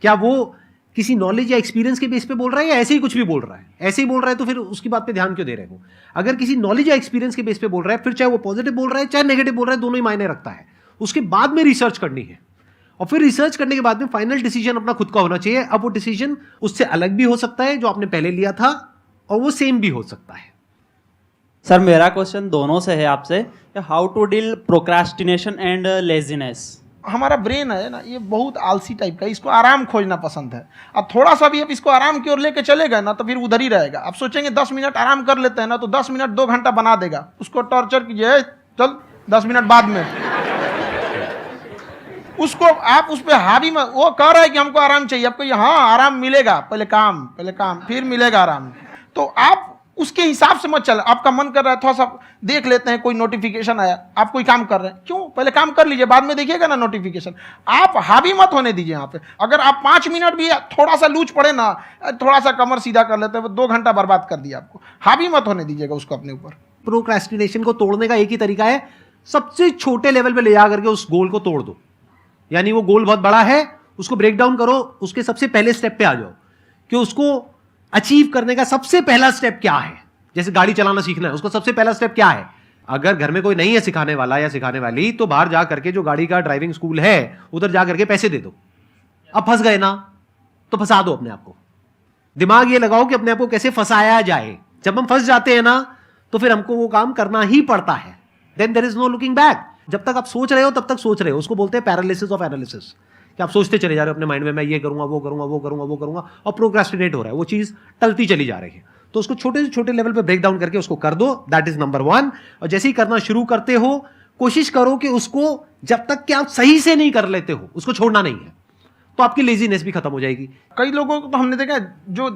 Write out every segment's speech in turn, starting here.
क्या वो किसी नॉलेज या एक्सपीरियंस के बेस पे बोल रहा है या ऐसे ही कुछ भी बोल रहा है? ऐसे ही बोल रहा है तो फिर उसकी बात पे ध्यान क्यों दे रहे हो? अगर किसी नॉलेज या एक्सपीरियंस के बेस पे बोल रहा है, फिर चाहे वो पॉजिटिव बोल रहा है चाहे नेगेटिव बोल रहा है, दोनों ही मायने रखता है। उसके बाद में रिसर्च करनी है और फिर रिसर्च करने के बाद में फाइनल डिसीजन अपना खुद का होना चाहिए। अब वो डिसीजन उससे अलग भी हो सकता है जो आपने पहले लिया था, और वो सेम भी हो सकता है। सर मेरा क्वेश्चन दोनों से है आपसे, how to deal procrastination and laziness. हमारा ब्रेन है ना, ये बहुत आलसी टाइप का, इसको आराम खोजना पसंद है। अब थोड़ा सा भी अब इसको आराम की ओर लेके चले गए ना तो फिर उधर ही रहेगा। अब सोचेंगे 10 मिनट आराम कर लेते हैं ना, तो 10 मिनट 2 घंटा बना देगा। उसको टॉर्चर कीजिए, चल 10 मिनट बाद में। उसको आप उस पर हावी में, वो कह रहा है कि हमको आराम चाहिए, आपको हाँ आराम मिलेगा, पहले काम फिर मिलेगा आराम। तो आप उसके हिसाब से मत चल। आपका मन कर रहा है थोड़ा सा देख लेते हैं, कोई नोटिफिकेशन आया, आप कोई काम कर रहे हैं, क्यों पहले काम कर लीजिए, बाद में देखिएगा ना नोटिफिकेशन। आप हावी मत होने दीजिए यहाँ पे। अगर आप 5 मिनट भी थोड़ा सा लूज पड़े ना, थोड़ा सा कमर सीधा कर लेते हैं, 2 घंटा बर्बाद कर दिया आपको। हावी मत होने दीजिएगा उसको अपने ऊपर। प्रोक्रेस्टिनेशन को तोड़ने का एक ही तरीका है, सबसे छोटे लेवल पे ले जा करके उस गोल को तोड़ दो। यानी वो गोल बहुत बड़ा है, उसको ब्रेक डाउन करो, उसके सबसे पहले स्टेप पे आ जाओ कि उसको अचीव करने का सबसे पहला स्टेप क्या है। जैसे गाड़ी चलाना सीखना है, उसका सबसे पहला स्टेप क्या है? अगर घर में कोई नहीं है सिखाने वाला या सिखाने वाली, तो बाहर जा करके जो गाड़ी का ड्राइविंग स्कूल है उधर जा करके पैसे दे दो। अब फंस गए ना तो फंसा दो अपने आप को। दिमाग ये लगाओ कि अपने आप को कैसे फंसाया जाए। जब हम फंस जाते हैं ना तो फिर हमको वो काम करना ही पड़ता है। Then there is no looking back. जब तक आप सोच रहे हो तब तक सोच रहे हो, उसको बोलते हैं पैरालिसिस ऑफ एनालिसिस, कि आप सोचते चले जा रहे हो अपने माइंड में, मैं ये करूंगा वो करूंगा वो करूंगा वो करूंगा, और प्रोक्रेस्टिनेट हो रहा है, वो चीज टलती चली जा रही है। तो उसको छोटे से छोटे लेवल पे ब्रेक डाउन करके उसको कर दो, दैट इज नंबर 1। और जैसे ही करना शुरू करते हो, कोशिश करो कि उसको जब तक कि आप सही से नहीं कर लेते हो, उसको छोड़ना नहीं है, तो आपकी लेजीनेस भी खत्म हो जाएगी। कई लोगों को तो हमने देखा जो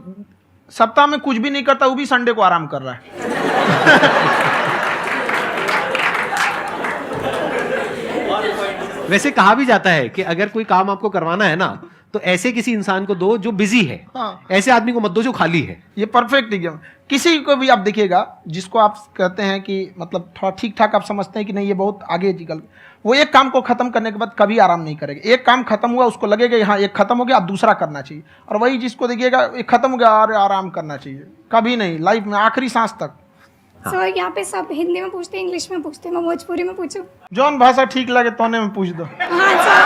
सप्ताह में कुछ भी नहीं करता, वो भी संडे को आराम कर रहा है। वैसे कहा भी जाता है कि अगर कोई काम आपको करवाना है ना, तो ऐसे किसी इंसान को दो जो बिजी है। हाँ। ऐसे आदमी को मत दो जो खाली है। ये परफेक्ट एग्जाम। किसी को भी आप देखिएगा जिसको आप कहते हैं कि मतलब थोड़ा ठीक ठाक आप समझते हैं कि नहीं ये बहुत आगे निकल, वो एक काम को खत्म करने के बाद कभी आराम नहीं करेगा। एक काम खत्म हुआ उसको लगेगा हाँ एक खत्म हो गया, अब दूसरा करना चाहिए। और वही जिसको देखिएगा एक खत्म हो गया और आराम करना चाहिए, कभी नहीं, लाइफ में आखिरी सांस तक। सर यहाँ पे सब हिंदी में पूछते हैं, इंग्लिश में पूछते हैं, मैं भोजपुरी में पूछूं? जौन भाषा ठीक लगे तोने में पूछ दो। हाँ सर।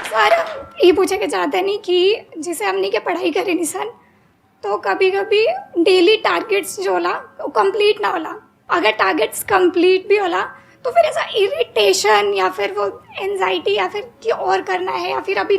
सर ये पूछे के चाहते नहीं कि जैसे हमने के पढ़ाई करे निशान, तो कभी कभी डेली टारगेट्स जो होला वो कंप्लीट ना होला। अगर टारगेट्स कंप्लीट भी होला तो फिर ऐसा इरिटेशन या फिर वो एंजाइटी या फिर कि और करना है या फिर अभी